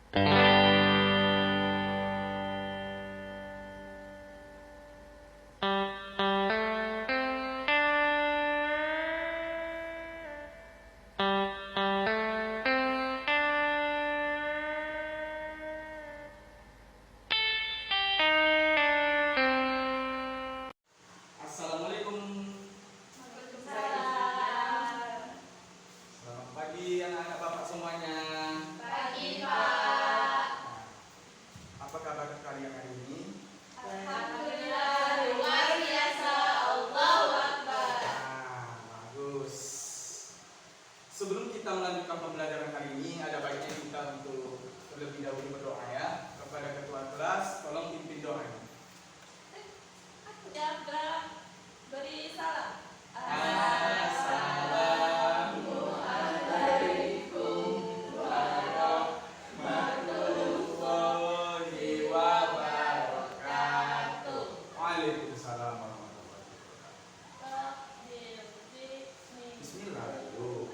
Assalamualaikum. Waalaikumsalam. Selamat pagi anak-anak Bapak semuanya. Pagi, Pak. Apa kabar kalian hari ini? Alhamdulillah, luar biasa. Allahu Akbar. Bagus. Sebelum kita melanjutkan pembelajaran hari ini, ada baiknya kita untuk terlebih dahulu berdoa ya. Kepada ketua kelas, tolong pimpin doa. Jabra, beri salam. Assalamualaikum warahmatullahi wabarakatuh. Waalaikumsalam warahmatullahi wabarakatuh. Bismillah dulu.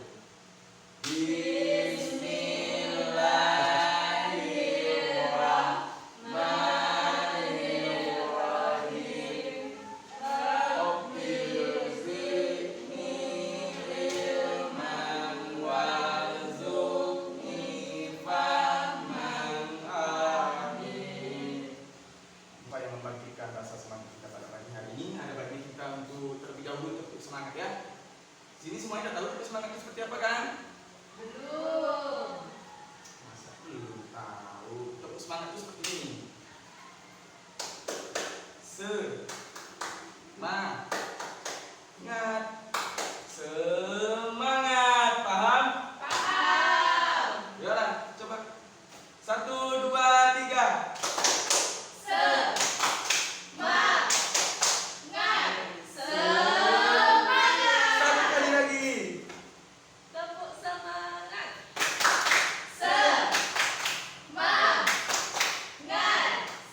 Bismillahirrahmanirrahim. Rabbil zidni ilman warzuqni fahman. Amin. Apa yang membangkitkan rasa semangat kita pada pagi hari ini? Ada baiknya kita untuk terlebih dahulu tepuk semangat ya. Sini semuanya udah tahu tepuk semangat itu seperti apa kan? Belum. Masa belum tahu? Tepuk semangat itu seperti ini. Semangat. Semangat. Paham? Paham. Yaudah, coba. 1, 2, 3. Semangat. Semangat. Satu kali lagi. Tepuk semangat. Semangat.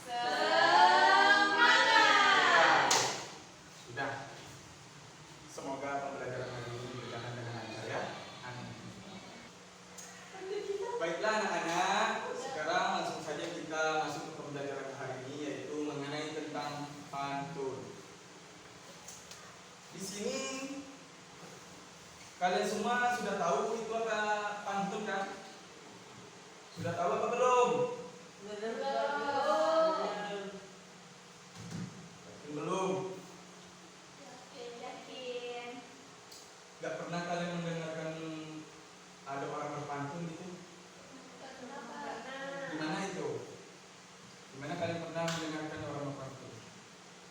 Semangat. Sudah. Semoga pembelajaran hari ini berjalan dengan lancar ya. Amin. Baiklah anak-anak, sekarang langsung saja kita masuk ke pembelajaran hari ini, yaitu mengenai tentang pantun. Di sini kalian semua sudah tahu itu apa pantun kan? Sudah tahu apa belum? Belum. Yakin. Gak pernah kalian mendengarkan ada orang berpantun gitu? Di mana itu? Di mana kalian pernah mendengarkan orang berpantun?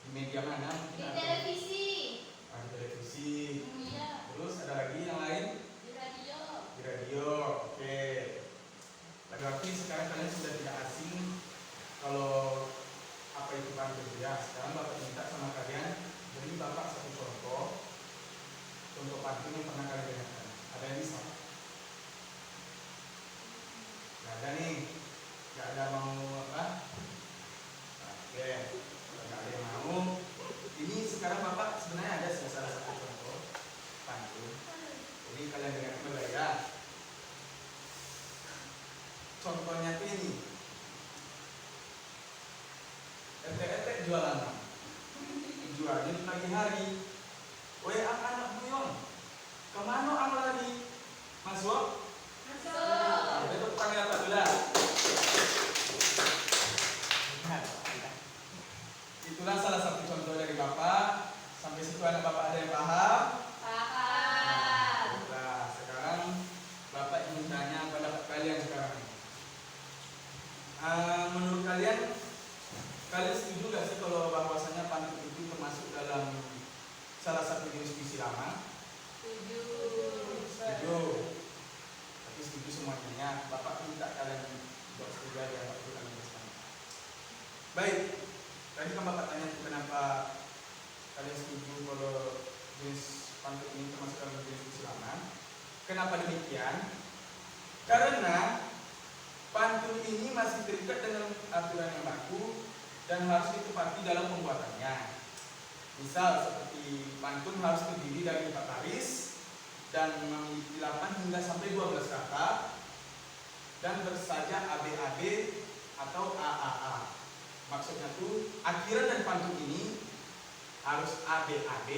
Di media mana? Di televisi. Di televisi. Iya. Terus ada lagi yang lain? Di radio. Di radio. Oke. Berarti sekarang kalian sudah tidak asing kalau apa itu pantun ya. Sekarang Bapak minta sama kalian beri Bapak satu contoh pantun yang pernah kalian dengarkan. Ada yang bisa? Gak ada nih. Gak ada mau apa? Oke. Gak ada yang mau. Ini sekarang Bapak sebenarnya ada salah satu contoh pantun. Jadi kalian dengar dulu ya. Contohnya tuh ini. Etek-etek jualan. Jualnya di pagi hari. Weh anak buyon, kemana ang lari? Masuk? Masuk. Tepuk tangan Pak Dula. Itulah salah satu contoh dari Bapak. Sampai situ anak Bapak ada yang paham? Paham. Nah, sekarang Bapak ingin tanya pendapat kalian sekarang. Menurut kalian setuju nggak sih kalau bahwasanya pantun itu termasuk dalam salah satu jenis puisi lama? Setuju. Setuju. Tapi setuju semuanya. Bapak minta kalian buat setuju aja, Bapak itu kalian bersama. Baik. Tadi kan Bapak tanya kenapa kalian setuju kalau jenis pantun ini termasuk dalam jenis puisi lama. Kenapa demikian? Karena pantun ini masih terikat dengan aturan yang baku dan harus ditepati dalam pembuatannya. Misal seperti pantun harus terdiri dari 4 baris dan memiliki 8 hingga sampai 12 kata dan bersaja ABAB atau AAA. Maksudnya tuh akhiran dari pantun ini harus ABAB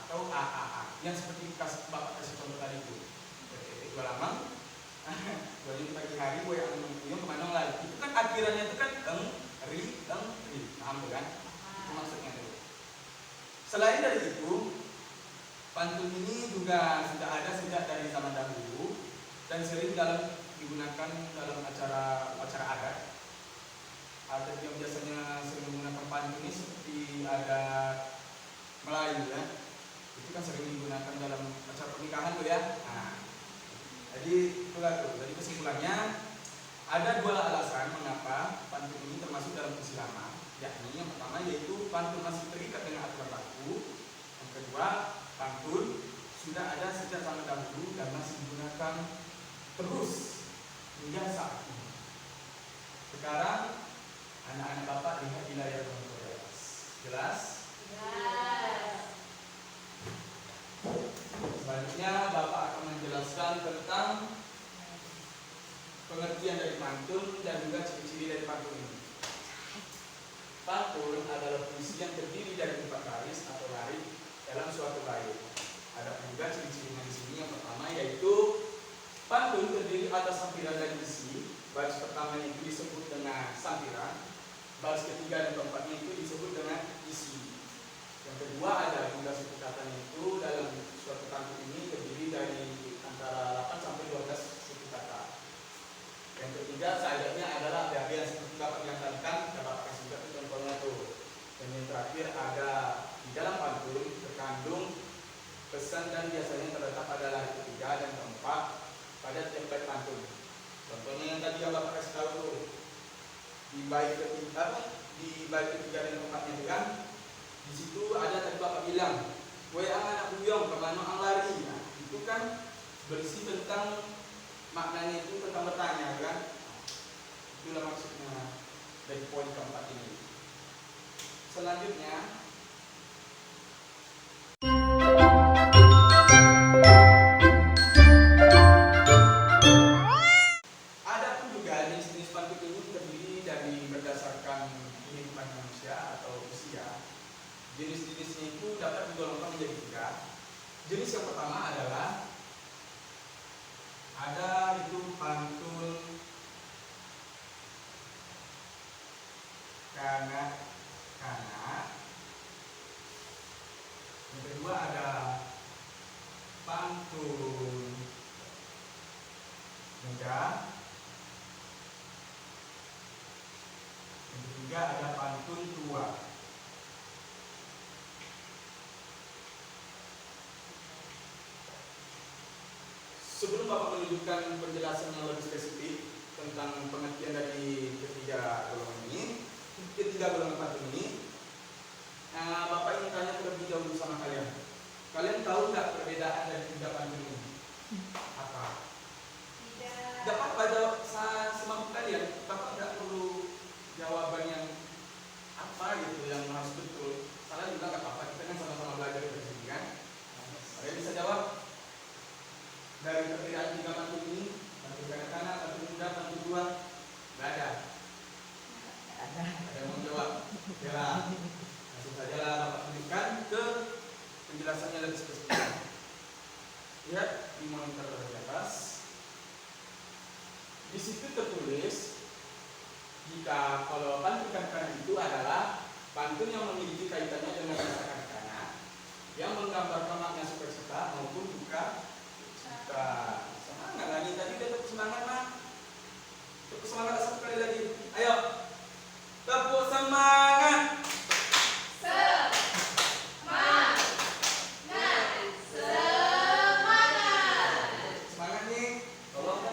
atau AAA. Yang seperti Bapak kasih contoh tadi itu. Dua lamang, dua di pagi hari, gue yang kemana lagi. Itu kan akhirannya itu kan ri. Paham tuh kan? Itu maksudnya tuh. Selain dari itu, pantun ini juga sudah ada sejak dari zaman dahulu dan sering digunakan dalam acara adat. Adat yang biasanya sering menggunakan pantun ini seperti adat Melayu ya. Itu kan sering digunakan dalam acara pernikahan tuh ya. Nah, jadi itulah tuh. Jadi kesimpulannya ada dua alasan mengapa pantun ini termasuk dalam puisi lama. Yakni yang pertama yaitu pantun masih terikat dengan aturan baku. Yang kedua, pantun sudah ada sejak zaman dahulu dan masih digunakan terus hingga saat ini. Sekarang anak-anak Bapak lihat di layar monitor atas. Jelas? Selanjutnya Bapak akan menjelaskan tentang pengertian dari pantun dan juga ciri-ciri dari pantun ini. Pantun adalah puisi yang terdiri dari 4 baris atau larik dalam suatu bait. Ada juga ciri-cirinya di sini. Yang pertama yaitu pantun terdiri atas sampiran dan isi. Baris pertama itu disebut dengan sampiran. Baris ketiga dan keempatnya itu disebut dengan isi. Yang kedua ada jumlah suku katanya itu dalam suatu pantun ini terdiri dari antara 8 sampai 12 suku kata. Yang ketiga seadanya adalah bagian seperti Bapak yang tadi Bapak kasih juga contohnya tuh. Dan yang terakhir ada di dalam pantun terkandung pesan dan biasanya terletak pada larik ketiga dan keempat pada tiap bait pantun. Contohnya yang tadi yang Bapak kasih tahu tuh di bait ketiga dan keempatnya itu kan di situ ada tadi Bapak bilang, "Woi anak buyong kemana ang lari?" Nah, itu kan berisi tentang maknanya itu tentang bertanya kan. Itulah maksudnya dari poin keempat ini. Selanjutnya ada pun juga jenis-jenis pantun ini terdiri dari berdasarkan kehidupan manusia atau usia. Jenis-jenisnya itu dapat digolongkan menjadi 3. Jenis yang pertama adalah ada itu pantun kanak-kanak. Yang kedua ada pantun muda. Yang ketiga ada pantun tua. Sebelum Bapak menunjukkan penjelasan yang lebih spesifik tentang pengertian dari ketiga golongan pantun ini, Bapak ingin tanya terlebih dahulu sama kalian. Kalian tahu nggak perbedaan dari 3 pantun ini? Apa? Tidak apa-apa, jawab semampu kalian. Bapak nggak perlu jawaban yang apa gitu, yang harus betul. Salah juga nggak apa-apa. Kita kan sama-sama belajar dari sini kan. Kalian bisa jawab dari perbedaan 3 pantun ini, pantun kanak-kanak, pantun muda, pantun tua. Nggak ada. Ada yang mau jawab? Ya, langsung saja lah Bapak tunjukkan ke penjelasannya lebih spesifik. Lihat di monitor di atas. Di situ tertulis jika kalau pantun kanak-kanak itu adalah pantun yang memiliki kaitannya dengan masa kanak-kanak, yang menggambarkan makna sukacita maupun duka. Semangat lagi tadi udah tepuk semangat mah. Tepuk semangat satu kali lagi. Ayo. Tepuk semangat. Semangat nih. Tolong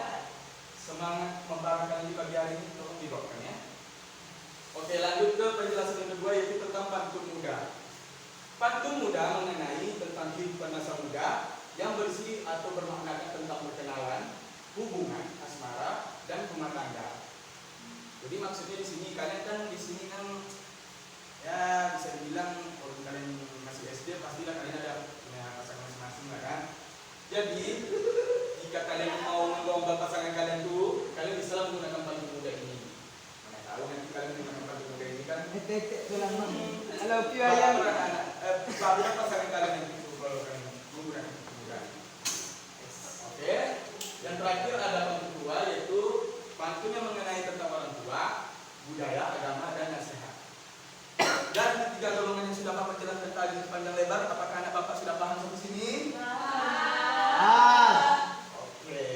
semangat membanggakan di pagi hari ini tolong dibawakan ya. Oke, lanjut ke penjelasan yang kedua yaitu tentang pantun muda. Pantun muda mengenai tentang kehidupan masa muda yang berisi atau bermaknakan tentang perkenalan, hubungan, asmara, dan rumah tangga. Jadi maksudnya di sini kalian kan ya bisa dibilang kalau kalian masih SD pastilah kalian ada punya pasangan masing-masing lah kan. Jadi jika kalian mau menggombal pasangan kalian tuh, kalian bisa menggunakan pantun muda ini. Mana tahu tetek tulang mah. I love you Bapak ayam. beranak, bapak pasangan kalian yang itu kalau kalian menggunakan kemudahan. Oke. Yang terakhir ada pantun kedua yaitu pantun yang mengenai tentang orang tua, budaya, agama, dan nasihat. Dan tiga golongan yang sudah Bapak jelaskan tadi panjang lebar, apakah anak Bapak sudah paham sampai sini? Oke.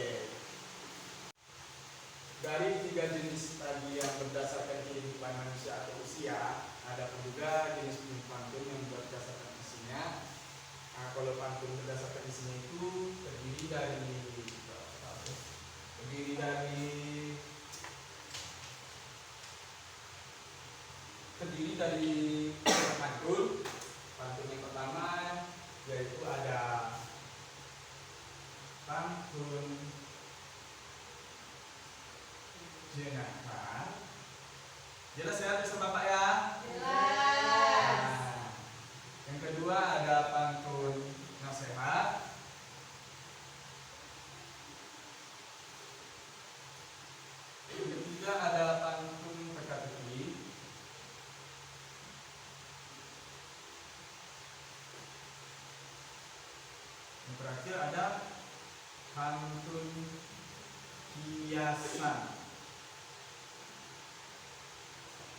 Dari tiga jenis tadi yang berdasarkan kehidupan manusia atau usia, ada pun juga jenis pantun yang berdasarkan isinya. Nah, kalau pantun berdasarkan isinya itu terdiri dari pantun. Pantun yang pertama yaitu ada pantun jenaka. Jelas ya bersama Bapak ya? Jelas. Nah, yang kedua ada pantun nasihat. Yang ketiga ada pantun teka-teki. Yang terakhir ada pantun kiasan.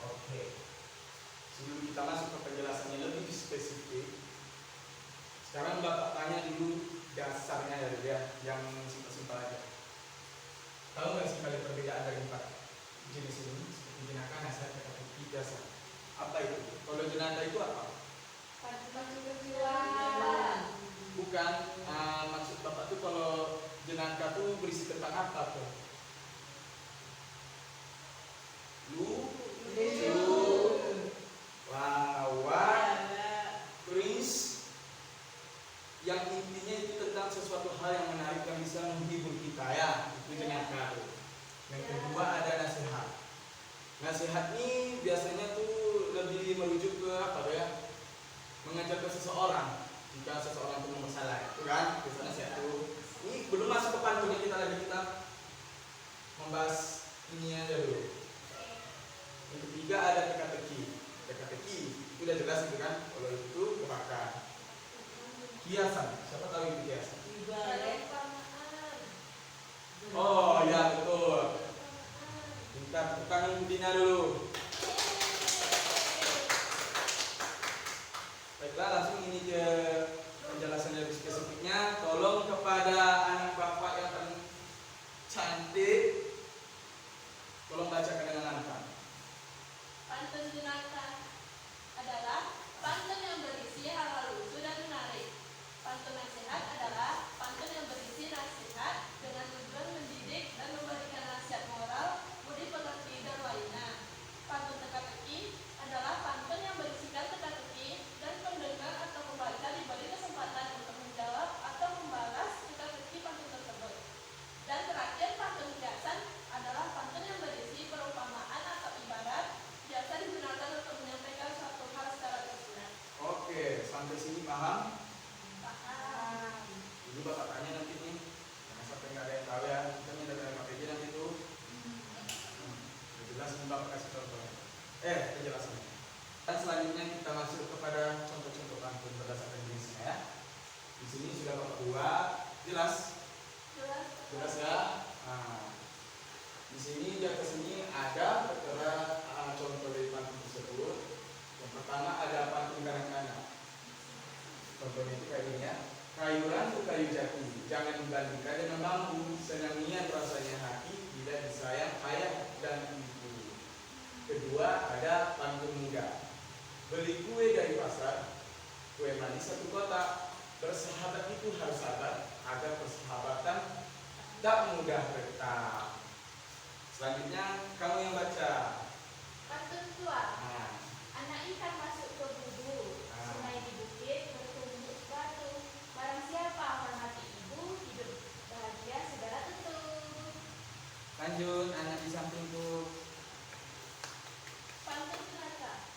Oke. Sebelum kita masuk ke penjelasannya lebih spesifik, sekarang Bapak tanya dulu dasarnya ya, yang simpel-simpel aja. Tahu nggak sih kali perbedaan dari 4 jenis ini? Seperti jenaka, nasihat, teka-teki, kiasan. Apa itu? Kalau jenaka itu apa? Pantun perjuangan. Bukan, maksud Bapak tuh kalau jenaka tuh berisi tentang apa tuh? Lucu, lawak, keris, yang intinya itu tentang sesuatu hal yang menarik yang bisa menghibur kita ya, itu jenaka tuh. Yang kedua ada nasihat. Nasihat ini biasanya tuh lebih merujuk ke apa tuh ya? Mengajarkan seseorang jika seseorang itu bersalah, itu kan? Biasanya nasihat tuh. Ini belum masuk ke pantunnya kita membahas ini aja dulu. Yang ketiga ada teka-teki. Teka-teki itu udah jelas itu kan? Kalau itu gerakan. Kiasan, siapa tahu itu kiasan? Oh ya betul. Kita tepuk tangan Dina dulu. Baiklah, langsung ini ke penjelasan lebih spesifiknya. Tolong kepada anak bapak yang cantik, tolong bacakan dengan lantang. Pantun jenaka adalah pantun yang berisi hal-hal lucu dan menarik. Pantun nasihat adalah pantun yang berisi nasihat dengan tujuan mendidik dan memberikan nasihat moral, budi pekerti dan lainnya. Pantun teka-teki adalah pantun yang berisikan teka-teki dan pendengar atau pembaca diberi kesempatan untuk menjawab atau membalas teka-teki pantun tersebut. Dan terakhir pantun kiasan adalah pantun yang berisi perumpamaan atau ibarat biasa digunakan untuk menyampaikan suatu hal secara tersirat. Oke, sampai sini paham? Paham. Ini bapak tanya nanti nih, jangan sampai nggak ada yang tahu ya. Kita minta dari KPJ nanti tuh. Jelas ini bapak kasih contoh. Penjelasannya. Dan selanjutnya kita masuk kepada contoh-contoh pantun berdasarkan jenisnya ya. Di sini sudah bapak buat, jelas? Jelas ya. Nah, di sini di atas ini ada tertera contoh dari pantun tersebut. Yang pertama ada pantun kadang-kadang. Contohnya itu kayak gini ya. Kayuran tuh kayu jati, jangan dibandingkan dengan bambu. Senang niat rasanya hati, bila disayang ayah dan ibu. Kedua ada pantun muda. Beli kue dari pasar, kue manis satu kotak. Bersahabat itu harus sabar, agar persahabatan tak mudah retak. Selanjutnya kamu yang baca. Pantun tua. Nah, Anak ikan masuk ke gubu, sungai di bukit bertumbuk batu. Barang siapa hormati ibu, hidup bahagia segala tentu. lanjut anak di samping tuh. Pantun jenaka.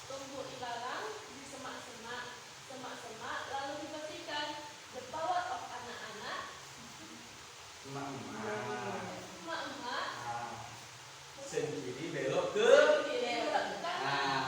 Tumbuh ilalang di semak-semak, semak-semak lalu dibersihkan. The power of anak-anak. Emak-emak. Emak-emak. Sen kiri belok ke. Belok ke kanan. Nah,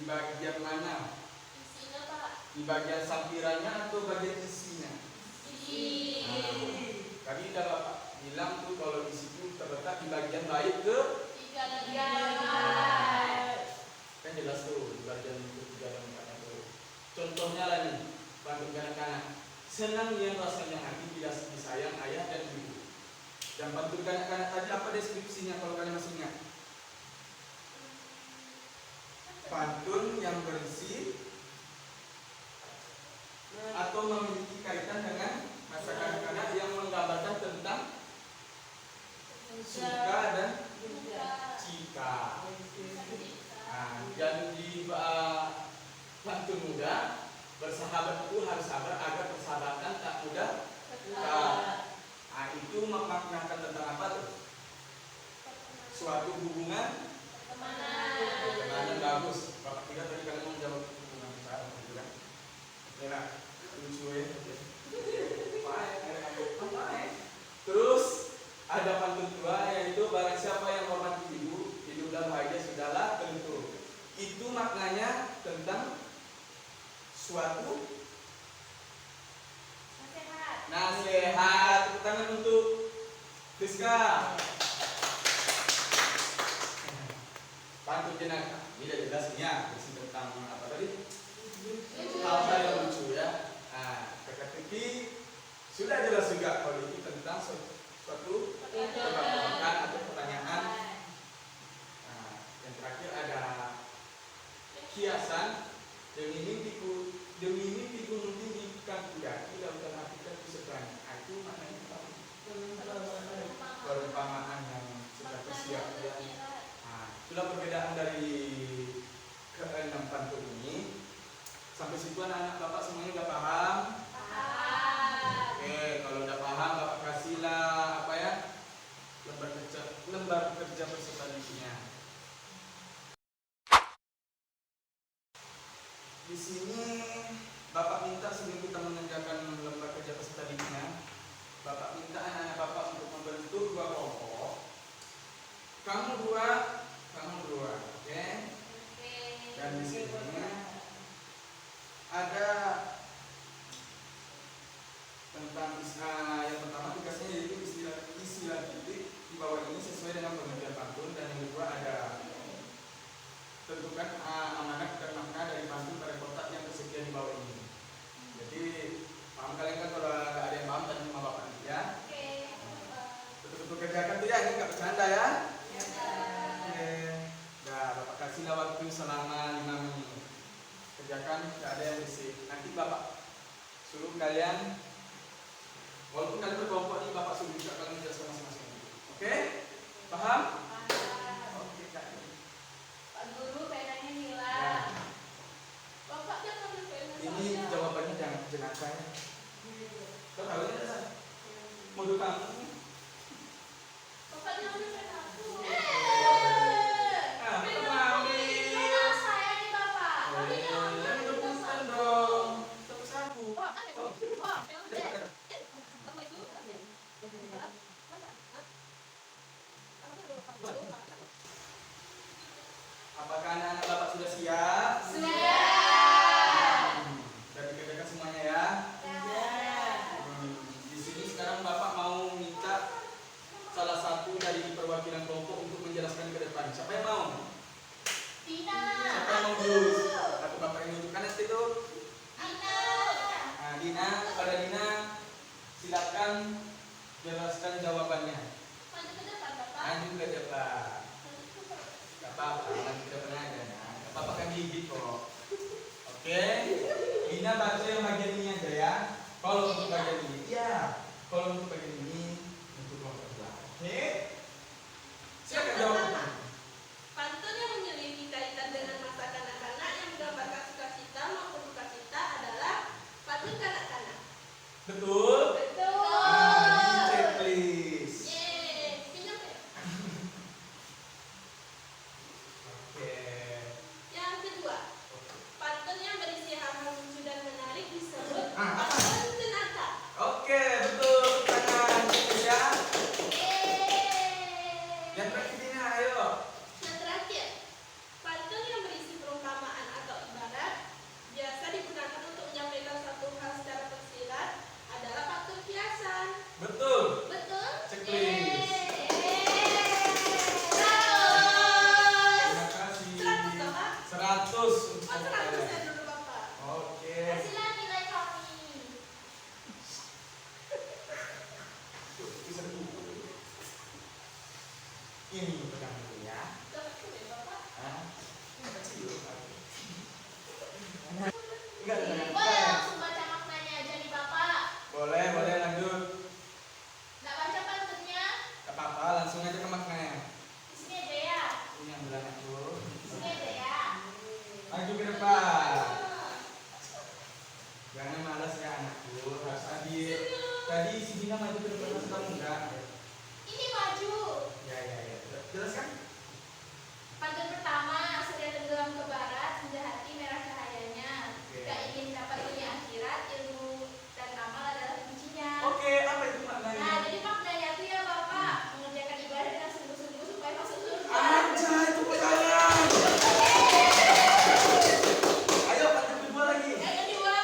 bagian mana? Isinya Pak. Di bagian sampirannya atau bagian isinya? Isi. Tadi udah Bapak bilang tuh kalau di situ terletak di bagian baik ke 3 dan 4. kan jelas tuh di bagian ketiga dan keempat tuh. Contohnya lah nih, bantu kanak-kanak. Senang yang rasanya hati bila disayang ayah dan ibu. Dan bantu kanak-kanak tadi apa deskripsinya kalau kalian masih ingat? Pantun yang berisi atau memiliki kaitan dengan masa kanak-kanak yang menggambarkan tentang suka dan cita. Nah, dan di pantun muda bersahabat itu harus sabar agar persahabatan tak mudah. Nah, itu memaknakan tentang apa tuh? Suatu hubungan pertemanan bagus. Bapak kira tadi kalian mau jawab hubungan besar, gitu kan? Ya, lucu ya. Terus ada pantun tua yaitu barang siapa yang hormati ibu, hiduplah bahagia sudahlah tentu. Itu maknanya tentang suatu nasihat. Tepuk tangan untuk Rizka. Pantun jenaka. Ini udah jelas nih ya, berisi tentang apa tadi? Hal-hal yang lucu ya. Nah, teka-teki sudah jelas juga kalau itu tentang suatu tebak-tebakan atau pertanyaan. Nah, yang terakhir ada kiasan demi mimpi gunung tinggi kan kudaki lautan hati kan kesukaan. Itu maknanya apa? Perumpamaan yang sudah tersiap ya. Nah, itulah perbedaan dari keenam pantun ini. Sampai situ anak-anak Bapak semuanya udah paham? Oke, kalau udah paham Bapak kasihlah apa ya? Lembar kerja peserta didiknya. Di sini Bapak minta sebelum kita mengerjakan lembar kerja peserta didiknya, Bapak minta anak-anak Bapak untuk membentuk 2 kelompok. Kamu dua, oke? Dan di sini ada tentang yang pertama tugasnya yaitu istilah titik di bawah ini sesuai dengan pengertian pantun, dan yang kedua ada tentukan amanat dan makna dari pantun pada kotak yang tersedia di bawah ini. Jadi paham kalian kan? Kalau nggak ada yang paham tanya sama Bapak nanti ya. Betul-betul kerjakan tuh ya, ini nggak bercanda ya. Oke. Nah, Bapak kasihlah waktu selama 5 menit. Kerjakan, tidak ada yang berisik. Nanti Bapak suruh kalian, walaupun kalian berkelompok nih, Bapak suruh juga kalian menjelaskan masing-masing. Oke? Paham? Oke, Kak. Pak Guru, penanya hilang. Bapak jangan pena Ini saya. jawabannya jangan jenaka ya. Kau tahu ya, San? Modul kamu. Bapak jangan pena aku. Ah, Pena kembali. pena saya nih Bapak. Tapi jangan Yang pena rebutan saya. dong. Tepuk sapu. Apakah anak-anak Bapak sudah siap? Sudah dikerjakan semuanya ya? Di sini sekarang Bapak mau minta salah satu dari perwakilan kelompok untuk menjelaskan ke depan. Siapa yang mau? Tina. Siapa yang mau dulu? Atau Bapak yang menunjukkan nanti itu? Nah, Dina, kepada Dina silakan jelaskan jawabannya. Maju ke depan Bapak. Lanjut ke depan. Gak apa-apa, lanjut ke depan aja. Gak apa-apa kan gigit kok. Oke, Dina baca yang bagian ini aja ya. Kalau untuk bagian ini, iya. Kalau untuk bagian ini, untuk kelompok dua. Oke? Silakan jawab. Pantun yang memiliki kaitan dengan masa kanak-kanak yang menggambarkan sukacita maupun dukacita adalah pantun kanak-kanak. Betul? Betul. Nah, di checklist. Yeay, pinjam ya. Oke. Yang kedua, pantun yang berisi hal-hal lucu dan menarik disebut Ah. pantun jenaka. Oke, betul. Tangan ya. Yeay. Yang terakhir Dina, ayo. Yang terakhir, pantun yang berisi perumpamaan Zina maju ke depan masa kamu enggak? Ini maju. Ya. Jelaskan. Pantun pertama, surya tenggelam ke barat, senja hati merah cahayanya. Oke. Gak ingin dapat dunia akhirat, ilmu dan amal adalah kuncinya. Oke, apa itu maknanya? Nah, jadi maknanya itu ya Bapak, mengerjakan ibadah dengan sungguh-sungguh supaya masuk surga. Anjay, tepuk tangan. Ayo, pantun kedua lagi. Yang kedua,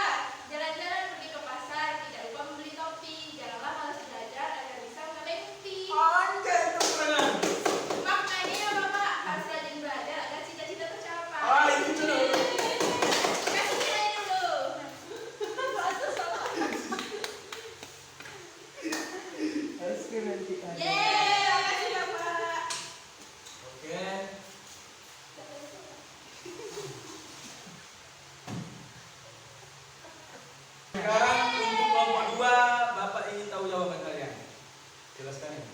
jalan-jalan pergi ke pasar, tidak lupa membeli topi. Janganlah malas belajar agar bisa mencapai mimpi. Anjay, tepuk tangan. Maknanya ya Bapak, harus rajin belajar agar cita-cita tercapai. Ah, itu dulu. Kasih nilai dulu. Es krim nanti ada. Yeay, makasih Bapak. Oke. Sekarang untuk kelompok 2, Bapak ingin tahu jawaban kalian. Jelaskan ini.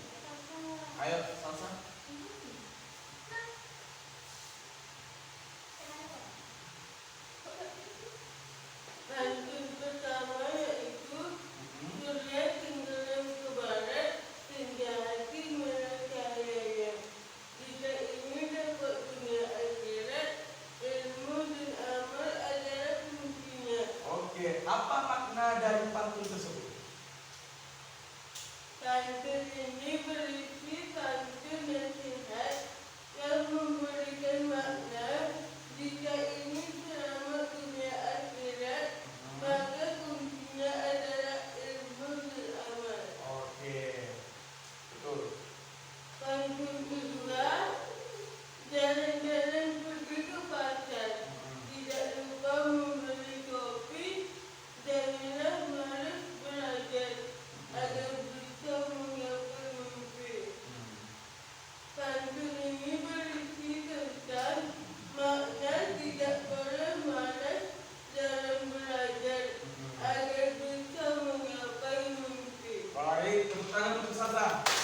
Ayo, Salsa. Pantun pertama yaitu surya tenggelam ke barat, senja hati merah cahayanya. Jika ingin dapat dunia akhirat, ilmu dan amal adalah kuncinya. Oke, apa makna dari pantun tersebut? Pantun ini berisi pantun nasihat yang memberikan makna. Jika ingin selamat dunia akhirat, maka kuncinya adalah ilmu dan amal. Oke, betul. Pantun kedua, jalan-jalan pergi ke pasar, tidak lupa membeli kopi, janganlah malas belajar agar bisa menggapai mimpi. Pantun ini berisi tentang makna tidak boleh malas dalam belajar agar bisa menggapai mimpi. Baik, tepuk tangan untuk Salsa.